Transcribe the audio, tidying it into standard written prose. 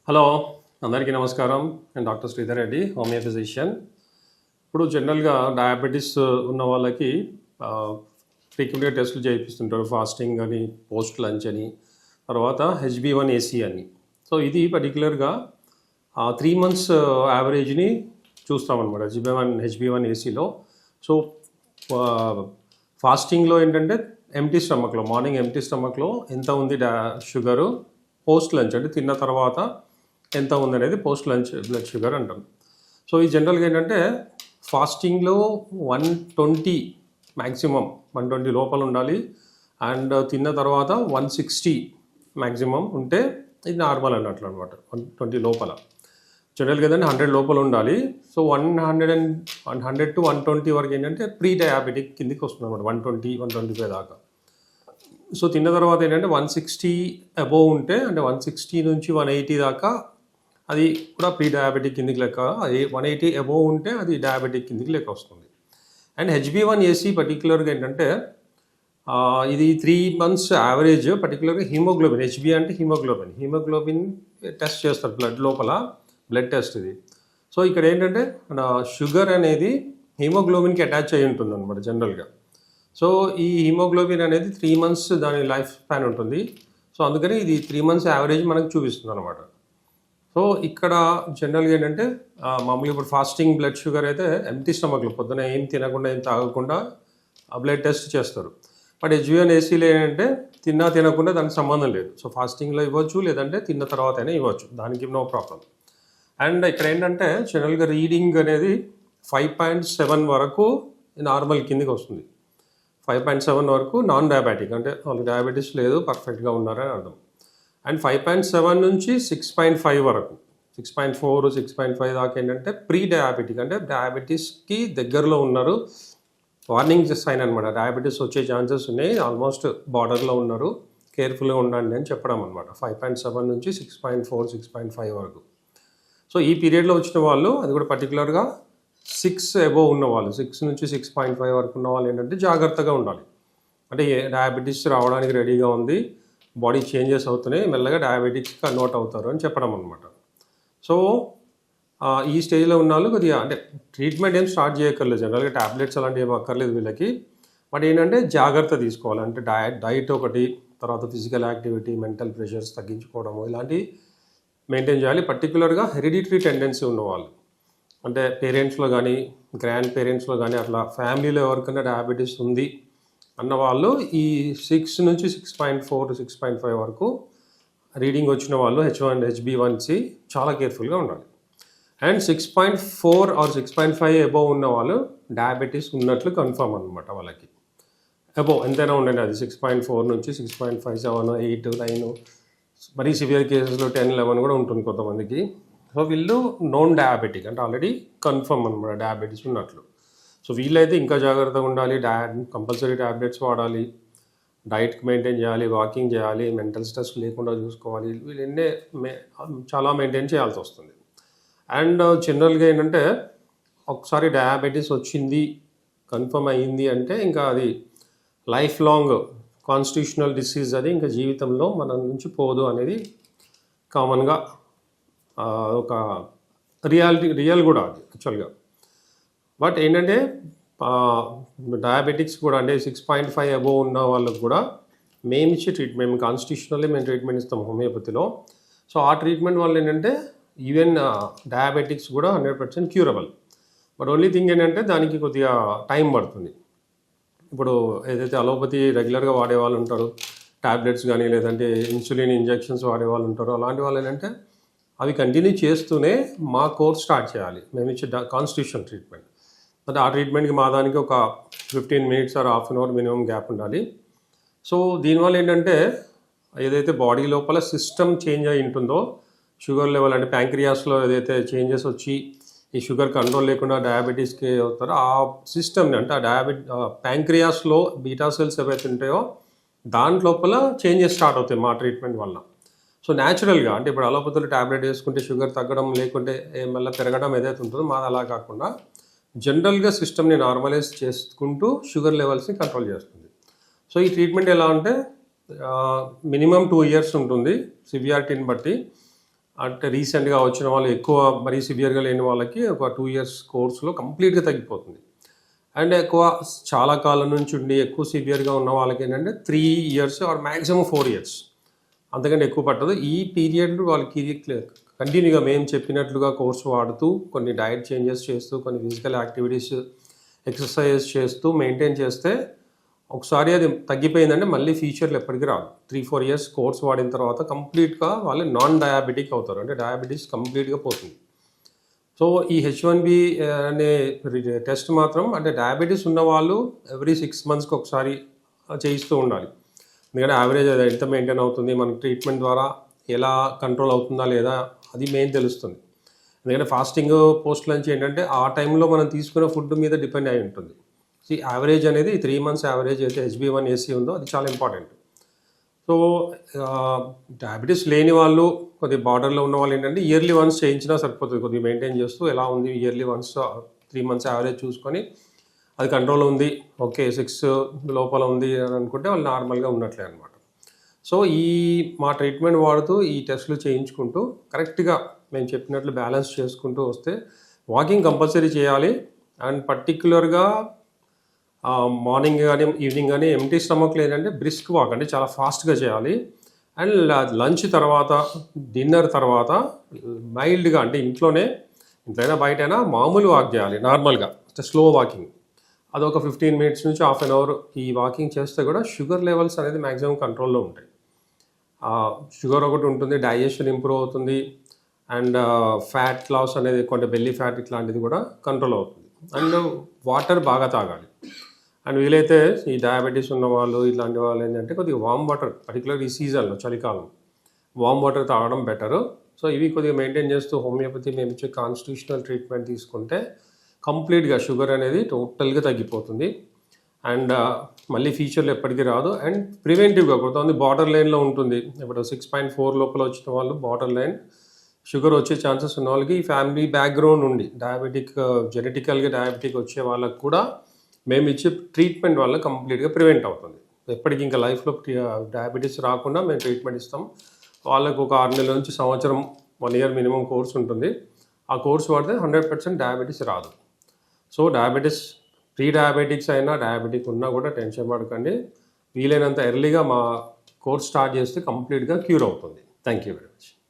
Hello, అందరికీ నమస్కారం. నేను doctor Sridhar Reddy, homeo physician. ఇప్పుడు జనరల్గా డయాబెటీస్ ఉన్న వాళ్ళకి ఫ్రీక్వెంట్గా టెస్టులు చేయిస్తుంటారు. ఫాస్టింగ్ అని, పోస్ట్ లంచ్ అని, తర్వాత HbA1c అని. సో ఇది పర్టికులర్గా 3 months యావరేజ్ని చూస్తామన్నమాట HbA1cలో. సో ఫాస్టింగ్లో ఏంటంటే ఎంటీ స్టమక్లో, మార్నింగ్ ఎంటీ స్టమక్లో ఎంత ఉంది షుగరు, పోస్ట్ లంచ్ అంటే తిన్న తర్వాత ఎంత ఉందనేది పోస్ట్ లంచ్ బ్లడ్ షుగర్ అంటాం. సో ఈ జనరల్గా ఏంటంటే ఫాస్టింగ్లో 120 మ్యాక్సిమం 120 లోపల ఉండాలి. అండ్ తిన్న తర్వాత 160 మ్యాక్సిమం ఉంటే ఇది నార్మల్ అన్నట్లు అనమాట. 120 లోపల జనరల్గా ఏదంటే 100 లోపల ఉండాలి. సో 100 to 120 వరకు ఏంటంటే ప్రీ డయాబెటిక్ కిందికి వస్తుంది అనమాట. 120, 125 దాకా. సో తిన్న తర్వాత ఏంటంటే 160 అబోవ్ ఉంటే, అంటే 160 నుంచి 180 దాకా అది కూడా ప్రీ డయాబెటిక్ కిందికి లెక్క. అది 180 అబోవ్ ఉంటే అది డయాబెటిక్ కిందికి లెక్క వస్తుంది. అండ్ HbA1c పర్టికులర్గా ఏంటంటే ఇది 3 months యావరేజ్. పర్టికులర్గా హీమోగ్లోబిన్, HB అంటే హీమోగ్లోబిన్ టెస్ట్ చేస్తారు బ్లడ్ లోపల, బ్లడ్ టెస్ట్ ఇది. సో ఇక్కడ ఏంటంటే మన షుగర్ అనేది హీమోగ్లోబిన్కి అటాచ్ అయి ఉంటుంది అనమాట జనరల్గా. సో ఈ హీమోగ్లోబిన్ అనేది 3 months దాని లైఫ్ స్పాన్ ఉంటుంది. సో అందుకని ఇది 3 months యావరేజ్ మనకు చూపిస్తుంది అనమాట. సో ఇక్కడ జనరల్గా ఏంటంటే మామూలుగా ఇప్పుడు ఫాస్టింగ్ బ్లడ్ షుగర్ అయితే ఎంటీ స్టమక్లో పొద్దున ఏం తినకుండా ఏం తాగకుండా బ్లడ్ టెస్ట్ చేస్తారు. బట్ HbA1cలో ఏంటంటే తినకుండా దానికి సంబంధం లేదు. సో ఫాస్టింగ్లో ఇవ్వచ్చు, లేదంటే తిన్న తర్వాత అయినా ఇవ్వచ్చు, దానికి నో ప్రాబ్లం. అండ్ ఇక్కడ ఏంటంటే జనరల్గా రీడింగ్ అనేది 5.7 వరకు నార్మల్ కిందికి వస్తుంది. 5.7 వరకు నాన్ డయాబెటిక్, అంటే వాళ్ళకి డయాబెటీస్ లేదు, పర్ఫెక్ట్గా ఉన్నారని అర్థం. అండ్ 5.7 నుంచి 6.5 వరకు, 6.4, 6.5 దాకా ఏంటంటే ప్రీ డయాబెటిక్, అంటే డయాబెటీస్కి దగ్గరలో ఉన్నారు, వార్నింగ్ సైన్ అనమాట. డయాబెటీస్ వచ్చే ఛాన్సెస్ ఉన్నాయి, ఆల్మోస్ట్ బార్డర్లో ఉన్నారు, కేర్ఫుల్గా ఉండండి అని చెప్పడం అనమాట. 5.7 నుంచి 6.4, 6.5 వరకు. సో ఈ పీరియడ్లో వచ్చిన వాళ్ళు, అది కూడా పర్టికులర్గా 6 అబోవ్ ఉన్న వాళ్ళు, 6 నుంచి 6.5 వరకు ఉన్న వాళ్ళు ఏంటంటే జాగ్రత్తగా ఉండాలి. అంటే డయాబెటీస్ రావడానికి రెడీగా ఉంది, బాడీ చేంజెస్ అవుతున్నాయి, మెల్లగా డయాబెటిక్స్ కన్వర్ట్ అవుతారు అని చెప్పడం అనమాట. సో ఈ స్టేజ్లో ఉన్న వాళ్ళు కొద్దిగా అంటే ట్రీట్మెంట్ ఏం స్టార్ట్ చేయక్కర్లేదు, జనరల్గా ట్యాబ్లెట్స్ అలాంటివి ఏం అక్కర్లేదు వీళ్ళకి. బట్ ఏంటంటే జాగ్రత్త తీసుకోవాలి, అంటే డైట్ ఒకటి, తర్వాత ఫిజికల్ యాక్టివిటీ, మెంటల్ ప్రెషర్స్ తగ్గించుకోవడము, ఇలాంటివి మెయింటైన్ చేయాలి. పర్టికులర్గా హెరిడిటరీ టెండెన్సీ ఉన్నవాళ్ళు, అంటే పేరెంట్స్లో కానీ గ్రాండ్ పేరెంట్స్లో కానీ అట్లా ఫ్యామిలీలో ఎవరికైనా డయాబెటీస్ ఉంది అన్న వాళ్ళు ఈ 6 నుంచి 6.4 to 6.5 వరకు రీడింగ్ వచ్చిన వాళ్ళు HbA1c చాలా కేర్ఫుల్గా ఉండాలి. అండ్ 6.4 or 6.5 అబోవ్ ఉన్న వాళ్ళు డయాబెటీస్ ఉన్నట్లు కన్ఫర్మ్ అనమాట. వాళ్ళకి అబోవ్ ఎంతైనా ఉండండి, అది 6.4 నుంచి 6.5, 7, 8, 9, మరీ సివియర్ కేసెస్లో 10, 11 కూడా ఉంటుంది కొంతమందికి. సో వీళ్ళు నోన్ డయాబెటిక్, అంటే ఆల్రెడీ కన్ఫర్మ్ అనమాట డయాబెటీస్ ఉన్నట్లు. సో వీళ్ళైతే ఇంకా జాగ్రత్తగా ఉండాలి, కంపల్సరీ ట్యాబ్లెట్స్ వాడాలి, డైట్ మెయింటైన్ చేయాలి, వాకింగ్ చేయాలి, మెంటల్ స్ట్రెస్ లేకుండా చూసుకోవాలి, వీళ్ళెన్నే చాలా మెయింటైన్ చేయాల్సి వస్తుంది. అండ్ జనరల్గా ఏంటంటే ఒకసారి డయాబెటీస్ వచ్చింది, కన్ఫర్మ్ అయ్యింది అంటే ఇంకా అది లైఫ్ లాంగ్ కాన్స్టిట్యూషనల్ డిసీజ్, అది ఇంకా జీవితంలో మన నుంచి పోదు అనేది కామన్గా ఒక రియల్ కూడా అది యాక్చువల్గా. బట్ ఏంటంటే డయాబెటిక్స్ కూడా, అంటే 6.5 అబోవ్ ఉన్న వాళ్ళకు కూడా మేము ఇచ్చే ట్రీట్మెంట్, మేము కాన్స్టిట్యూషనల్లీ మేము ట్రీట్మెంట్ ఇస్తాం హోమియోపతిలో. సో ఆ ట్రీట్మెంట్ వల్ల ఏంటంటే ఈవెన్ డయాబెటిక్స్ కూడా 100% క్యూరబుల్. బట్ ఓన్లీ థింగ్ ఏంటంటే దానికి కొద్దిగా టైం పడుతుంది. ఇప్పుడు ఏదైతే అలోపతి రెగ్యులర్గా వాడే వాళ్ళు ఉంటారు, ట్యాబ్లెట్స్ కానీ లేదంటే ఇన్సులిన్ ఇంజెక్షన్స్ వాడే వాళ్ళు ఉంటారు, అలాంటి వాళ్ళు ఏంటంటే అవి కంటిన్యూ చేస్తూనే మా కోర్స్ స్టార్ట్ చేయాలి, మేము ఇచ్చే కాన్స్టిట్యూషన్ ట్రీట్మెంట్. అంటే ఆ ట్రీట్మెంట్కి మా దానికి ఒక 15 minutes or ½ hour minimum gap ఉండాలి. సో దీనివల్ల ఏంటంటే ఏదైతే బాడీ లోపల సిస్టమ్ చేంజ్ అయి ఉంటుందో, షుగర్ లెవెల్, అంటే ప్యాంక్రియాస్లో ఏదైతే చేంజెస్ వచ్చి ఈ షుగర్ కంట్రోల్ లేకుండా డయాబెటీస్కి అవుతారో ఆ సిస్టమ్ని, అంటే ఆ ప్యాంక్రియాస్లో బీటా సెల్స్ ఏవైతే ఉంటాయో దాని లోపల చేంజెస్ స్టార్ట్ అవుతాయి మా ట్రీట్మెంట్ వల్ల. సో న్యాచురల్గా, అంటే ఇప్పుడు అలోపతిలో ట్యాబ్లెట్ వేసుకుంటే షుగర్ తగ్గడం, లేకుంటే మళ్ళీ పెరగడం ఏదైతే ఉంటుందో మాది అలా కాకుండా జనరల్గా సిస్టమ్ని నార్మలైజ్ చేసుకుంటూ షుగర్ లెవెల్స్ని కంట్రోల్ చేస్తుంది. సో ఈ ట్రీట్మెంట్ ఎలా అంటే మినిమం 2 years ఉంటుంది సివియారిటీని బట్టి. అంటే రీసెంట్గా వచ్చిన వాళ్ళు ఎక్కువ మరీ సివియర్గా లేని వాళ్ళకి ఒక 2 ఇయర్స్ కోర్సులో కంప్లీట్గా తగ్గిపోతుంది. అండ్ ఎక్కువ చాలా కాలం నుంచి ఉండి ఎక్కువ సివియర్గా ఉన్న వాళ్ళకి ఏంటంటే 3 ఇయర్స్ ఆర్ మ్యాక్సిమం 4 ఇయర్స్, అంతకంటే ఎక్కువ పట్టదు. ఈ పీరియడ్ వాళ్ళకి కంటిన్యూగా మేము చెప్పినట్లుగా కోర్సు వాడుతూ కొన్ని డయట్ చేంజెస్ చేస్తూ కొన్ని ఫిజికల్ యాక్టివిటీస్ ఎక్సర్సైజ్ చేస్తూ మెయింటైన్ చేస్తే ఒకసారి అది తగ్గిపోయిందంటే మళ్ళీ ఫ్యూచర్లో ఎప్పటికీ రాదు. 3-4 ఇయర్స్ కోర్స్ వాడిన తర్వాత కంప్లీట్గా వాళ్ళు నాన్ డయాబెటిక్ అవుతారు, అంటే డయాబెటీస్ కంప్లీట్గా పోతుంది. సో ఈ H1B అనే టెస్ట్ మాత్రం అంటే డయాబెటీస్ ఉన్న వాళ్ళు ఎవ్రీ 6 మంత్స్కి ఒకసారి చేయిస్తూ ఉండాలి. ఎందుకంటే యావరేజ్ అది ఎంత మెయింటైన్ అవుతుంది, మనకి ట్రీట్మెంట్ ద్వారా ఎలా కంట్రోల్ అవుతుందా లేదా అది మెయిన్ తెలుస్తుంది. ఎందుకంటే ఫాస్టింగ్ పోస్ట్ లంచ్ ఏంటంటే ఆ టైంలో మనం తీసుకునే ఫుడ్ మీద డిపెండ్ అయి ఉంటుంది. యావరేజ్ అనేది 3 మంత్స్ యావరేజ్ అయితే HbA1c ఉందో అది చాలా ఇంపార్టెంట్. సో డయాబెటీస్ లేని వాళ్ళు కొద్దిగా బార్డర్లో ఉన్న వాళ్ళు ఏంటంటే ఇయర్లీ వన్స్ చేయించినా సరిపోతుంది. కొద్దిగా మెయింటైన్ చేస్తూ ఎలా ఉంది ఇయర్లీ వన్స్ 3 మంత్స్ యావరేజ్ చూసుకొని అది కంట్రోల్ ఉంది, ఓకే 6 లోపల ఉంది అని అనుకుంటే వాళ్ళు నార్మల్గా ఉన్నట్లే అనమాట. సో మా ట్రీట్మెంట్ వాడుతూ ఈ టెస్టులు చేయించుకుంటూ కరెక్ట్గా మేము చెప్పినట్లు బ్యాలెన్స్ చేసుకుంటూ వస్తే వాకింగ్ కంపల్సరీ చేయాలి. అండ్ పర్టిక్యులర్గా మార్నింగ్ కానీ ఈవినింగ్ కానీ ఎంటీ స్టమక్లో ఏంటంటే బ్రిస్క్ వాక్ అంటే చాలా ఫాస్ట్గా చేయాలి. అండ్ లంచ్ తర్వాత డిన్నర్ తర్వాత మైల్డ్గా అంటే ఇంట్లోనే బయటైనా మామూలు వాక్ చేయాలి, నార్మల్గా స్లో వాకింగ్. అదొక 15 మినిట్స్ నుంచి హాఫ్ అన్ అవర్ ఈ వాకింగ్ చేస్తే కూడా షుగర్ లెవెల్స్ అనేది మ్యాక్సిమం కంట్రోల్లో ఉంటాయి. షుగర్ ఒకటి ఉంటుంది, డైజెషన్ ఇంప్రూవ్ అవుతుంది, అండ్ ఫ్యాట్ లాస్ అనేది కొంచెం బెల్లీ ఫ్యాట్ ఇట్లాంటిది కూడా కంట్రోల్ అవుతుంది. అండ్ వాటర్ బాగా తాగాలి. అండ్ వీలైతే ఈ డయాబెటీస్ ఉన్న వాళ్ళు ఇట్లాంటి వాళ్ళు ఏంటంటే కొద్దిగా వామ్ వాటర్, పర్టికులర్ ఈ సీజన్లో చలికాలం వామ్ వాటర్ తాగడం బెటరు. సో ఇవి కొద్దిగా మెయింటైన్ చేస్తూ హోమియోపతి మేము ఇచ్చే కాన్స్టిట్యూషనల్ ట్రీట్మెంట్ తీసుకుంటే కంప్లీట్గా షుగర్ అనేది టోటల్గా తగ్గిపోతుంది. అండ్ మళ్ళీ ఫ్యూచర్లో ఎప్పటికీ రాదు. అండ్ ప్రివెంటివ్గా కొంతమంది బార్డర్ లైన్లో ఉంటుంది, ఇప్పుడు 6.4 లోపల వచ్చిన వాళ్ళు బార్డర్ లైన్ షుగర్ వచ్చే ఛాన్సెస్ ఉన్న వాళ్ళకి ఫ్యామిలీ బ్యాక్గ్రౌండ్ ఉండి డయాబెటిక్ జెనెటికల్గా డయాబెటిక్ వచ్చే వాళ్ళకి కూడా మేము ఇచ్చే ట్రీట్మెంట్ వల్ల కంప్లీట్గా ప్రివెంట్ అవుతుంది. ఎప్పటికీ ఇంకా లైఫ్లో డయాబెటీస్ రాకుండా మేము ట్రీట్మెంట్ ఇస్తాం. వాళ్ళకు ఒక 6 నెలల నుంచి సంవత్సరం 1 ఇయర్ మినిమం కోర్స్ ఉంటుంది. ఆ కోర్స్ వాడితే 100% డయాబెటీస్ రాదు. సో ప్రీ డయాబెటిక్స్ అయినా డయాబెటిక్ ఉన్నా కూడా టెన్షన్ పడకండి. వీలైనంత ఎర్లీగా మా కోర్స్ స్టార్ట్ చేస్తే కంప్లీట్గా క్యూర్ అవుతుంది. Thank you very much.